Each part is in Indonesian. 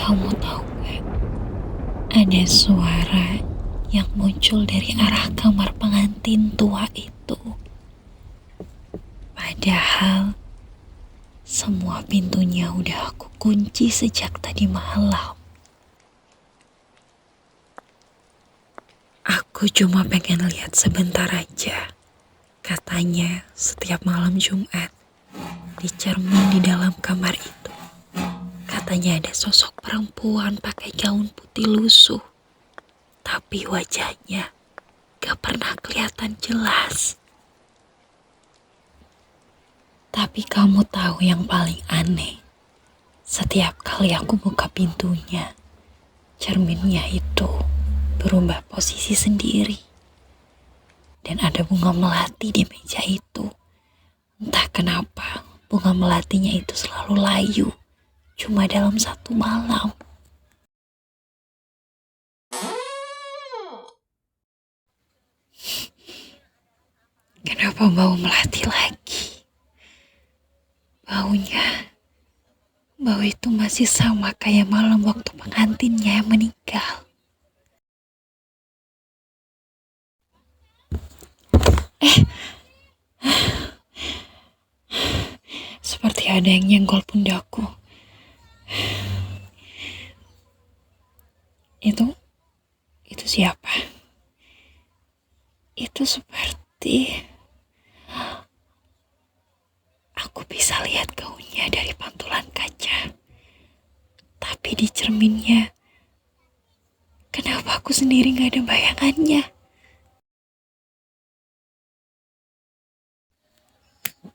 Kamu tahu gak? Ada suara yang muncul dari arah kamar pengantin tua itu. Padahal semua pintunya udah aku kunci sejak tadi malam. Aku cuma pengen lihat sebentar aja. Katanya setiap malam Jumat di cermin di dalam kamar itu, katanya ada sosok perempuan pakai gaun putih lusuh. Tapi wajahnya gak pernah kelihatan jelas. Tapi kamu tahu yang paling aneh? Setiap kali aku buka pintunya, cerminnya itu berubah posisi sendiri. Dan ada bunga melati di meja itu. Entah kenapa bunga melatinya itu selalu layu. Cuma dalam satu malam. Kenapa bau melati lagi? Bau itu masih sama kayak malam waktu pengantinnya yang meninggal. Seperti ada yang nyenggol pundakku. Itu siapa? Itu seperti aku bisa lihat gaunnya dari pantulan kaca. Tapi di cerminnya, kenapa aku sendiri gak ada bayangannya?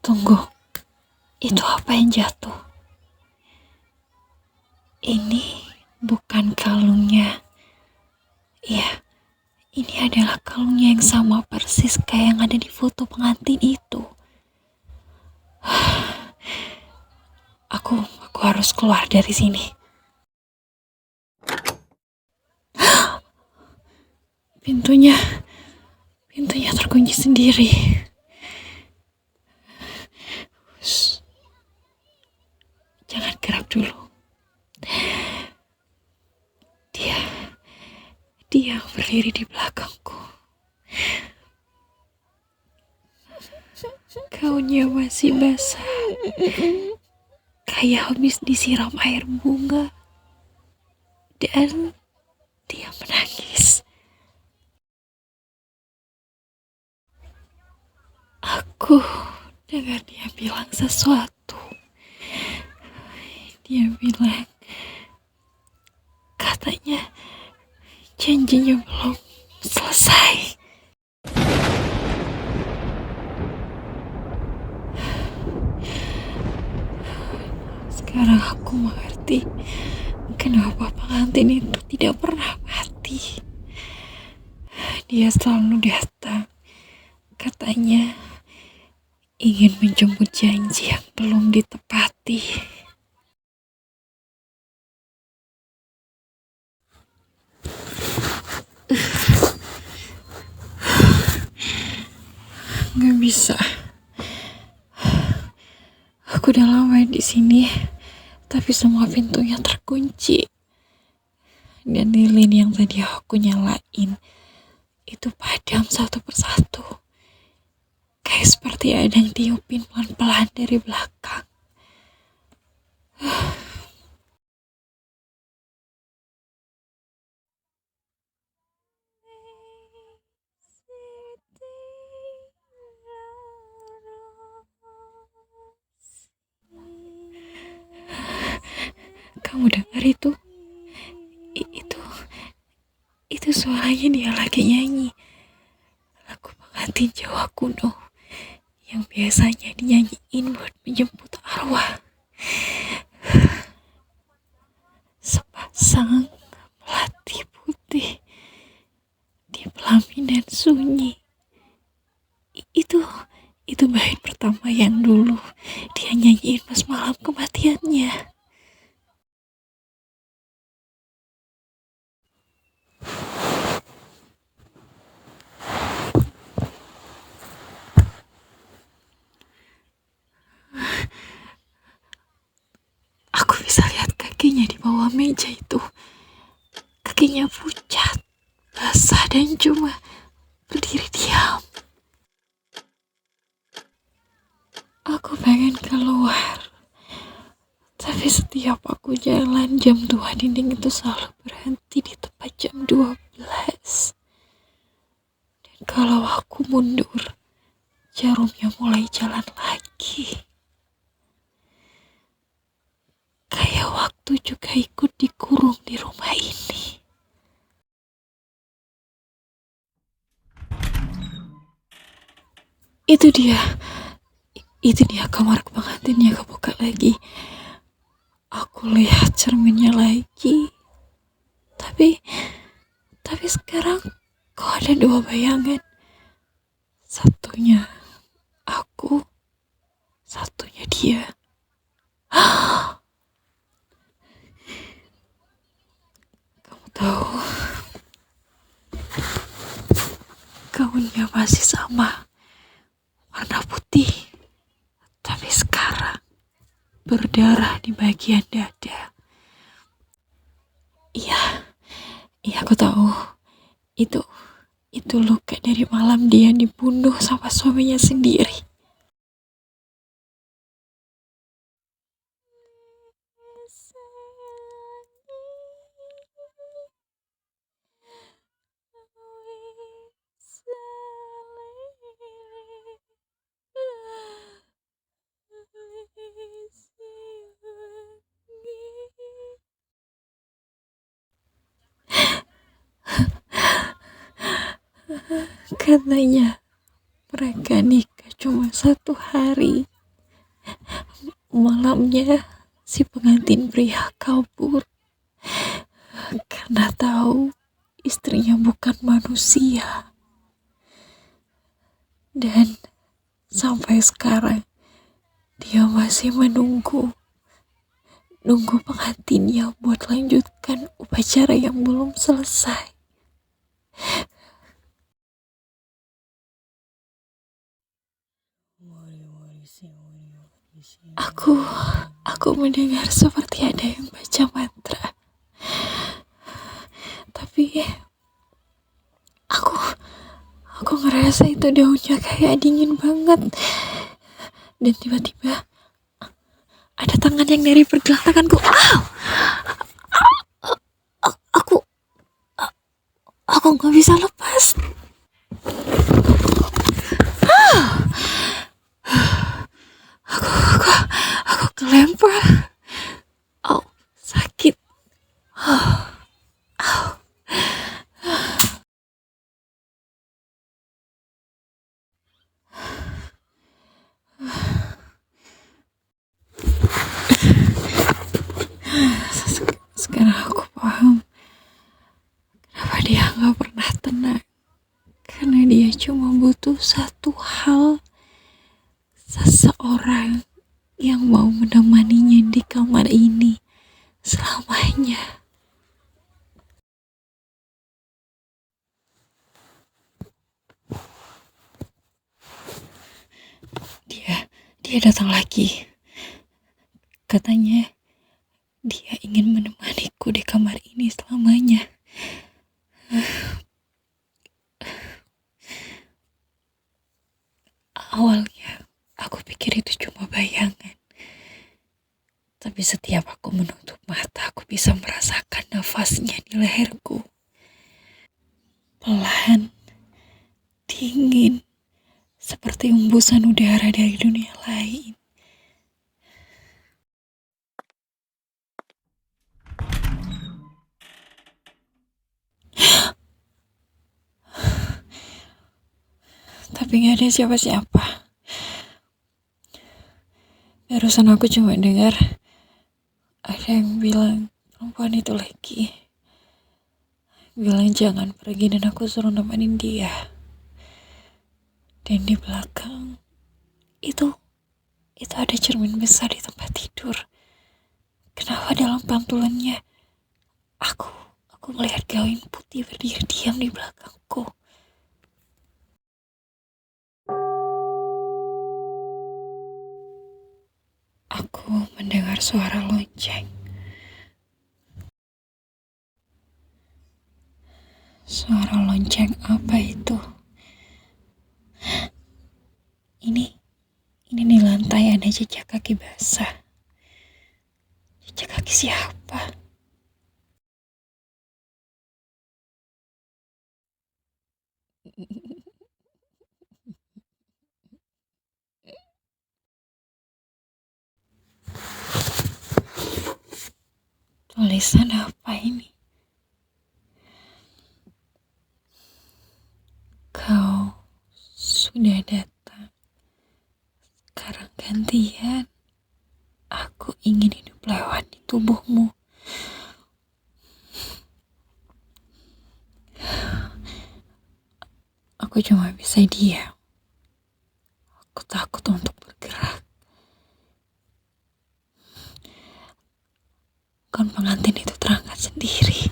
Tunggu, itu apa yang jatuh? Ini bukan kalungnya. Iya, ini adalah kalungnya yang sama persis kayak yang ada di foto pengantin itu. Aku harus keluar dari sini. Pintunya terkunci sendiri. Jangan gerak dulu. Dia berdiri di belakangku. Gaunnya masih basah, kayak habis disiram air bunga. Dan dia menangis. Aku dengar dia bilang sesuatu. Dia bilang, katanya janjinya belum selesai. Sekarang aku mengerti kenapa pengantin itu tidak pernah mati. Dia selalu datang, katanya ingin menjemput janji yang belum ditepati. Gak bisa. Aku udah lama di sini, tapi semua pintunya terkunci. Dan lilin yang tadi aku nyalain itu padam satu persatu. Kayak seperti ada yang tiupin pelan-pelan dari belakang. Kamu dengar itu? Itu suaranya dia lagi nyanyi lagu pengantin Jawa kuno yang biasanya dinyanyiin buat menjemput arwah. Sepasang melati putih di pelaminan sunyi. Itu bait pertama yang dulu dia nyanyiin pas malam kematiannya. Aku bisa lihat kakinya di bawah bawah meja itu. Kakinya pucat, basah dan cuma berdiri diam. Aku pengen keluar, tapi setiap aku jalan jam 2 dinding itu selalu berhenti di tepat jam 12. Dan kalau aku mundur, jarumnya mulai jalan lagi. Kayak waktu juga ikut dikurung di rumah ini. Itu dia. Itu dia kamar pengantinnya kebuka lagi. Aku lihat cerminnya lagi. Tapi sekarang kok ada dua bayangan. Satunya aku, satunya dia. Kamu tahu, gaunnya masih sama, warna putih. Tapi sekarang berdarah di bagian dada. Iya, iya aku tahu. Itu luka dari malam dia dibunuh sama suaminya sendiri. Katanya mereka nikah cuma 1 hari. Malamnya si pengantin pria kabur karena tahu istrinya bukan manusia. Dan sampai sekarang dia masih menunggu pengantinnya buat lanjutkan upacara yang belum selesai. Aku mendengar seperti ada yang baca mantra. Tapi aku ngerasa itu daunnya kayak dingin banget. Dan tiba-tiba ada tangan yang dari pergelangan tanganku. Aku aku nggak bisa lepas. Aku kelempar. Oh, sakit. Sekarang aku paham kenapa dia nggak pernah tenang. Karena dia cuma butuh satu hal, seseorang yang mau menemaninya di kamar ini selamanya. Dia datang lagi. Katanya dia ingin menemaniku di kamar ini selamanya. Awalnya aku pikir itu cuma bayangan. Tapi setiap aku menutup mata, aku bisa merasakan nafasnya di leherku. Pelan, dingin, seperti hembusan udara dari dunia lain. Tapi gak ada siapa-siapa. Barusan aku cuma dengar ada yang bilang perempuan itu lagi bilang jangan pergi, dan aku suruh nemenin dia. Dan di belakang itu ada cermin besar di tempat tidur. Kenapa dalam pantulannya aku melihat gaun putih berdiri diam di belakangku. Aku mendengar suara lonceng. Suara lonceng apa itu? Ini di lantai ada jejak kaki basah. Jejak kaki siapa? Tulisan apa ini? Kau sudah datang. Sekarang gantian. Aku ingin hidup lewat di tubuhmu. Aku cuma bisa diam. Aku takut untuk bergerak. Kan pengantin itu terangkat sendiri.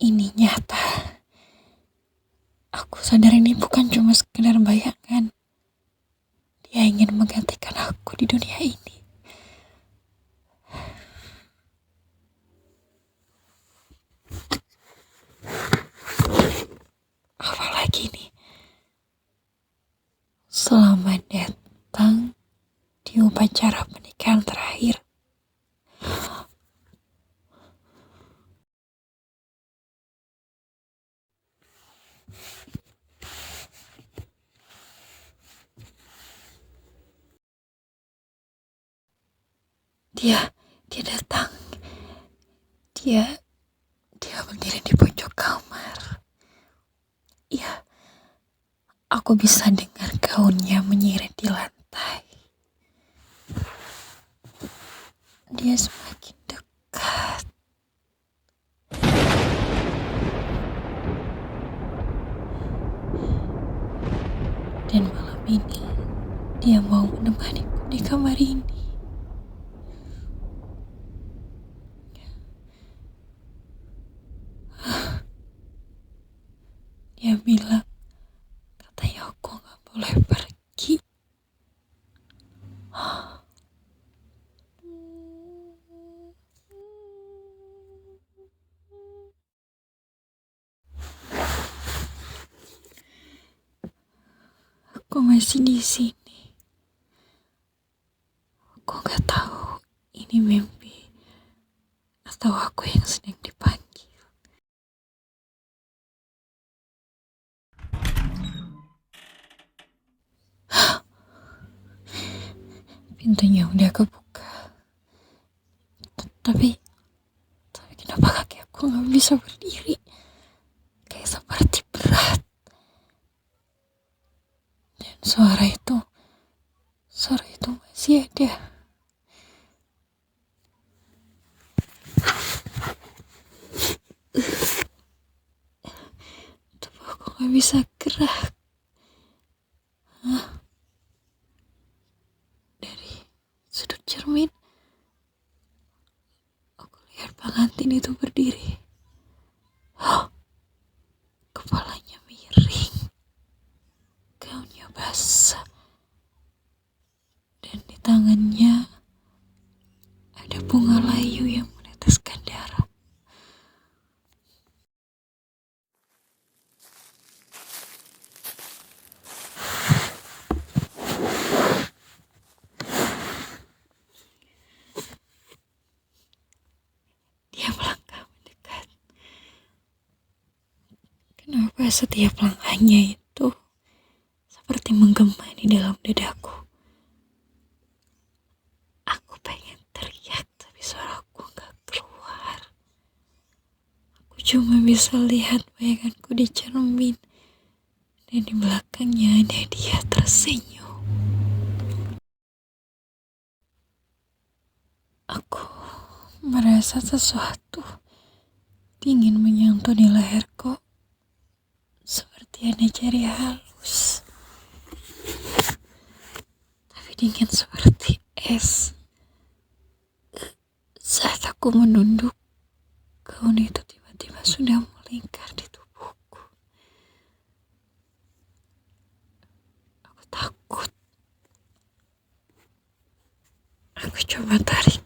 Ini nyata. Aku sadar ini bukan cuma sekedar bayangan. Dia ingin menggantikan aku di dunia ini. Apalagi nih? Selamat datang di upacara pernikahan terakhir. Dia datang. Dia berdiri di pojok kamar. Iya, aku bisa dengar gaunnya menyirit di lantai. Dia semakin dekat. Dan malam ini, dia mau menemaniku di kamar ini. Dia bilang, katanya aku gak boleh pergi. Aku masih di sini. Aku gak tahu ini mimpi atau aku yang sedang dipanggil. Pintunya udah kebuka. Tapi kenapa kaki aku gak bisa berdiri? Kayak seperti berat. Dan suara itu masih ada. Tapi aku gak bisa gerak. Dari sudut cermin, aku lihat pengantin itu berdiri. Kepalanya miring, gaunnya basah, dan di tangannya ada bunga layu yang meneteskan darah. Dia melangkah mendekat. Kenapa setiap langkahnya itu seperti menggema di dalam dadaku? Aku pengen teriak, tapi suaraku gak keluar. Aku cuma bisa lihat bayanganku di cermin, dan di belakangnya ada dia tersenyum. Aku merasa sesuatu dingin menyentuh di leherku, seperti ada jari halus. Tapi dingin seperti es. Saat aku menunduk, gaun itu tiba-tiba sudah melingkar di tubuhku. Aku takut. Aku coba tarik.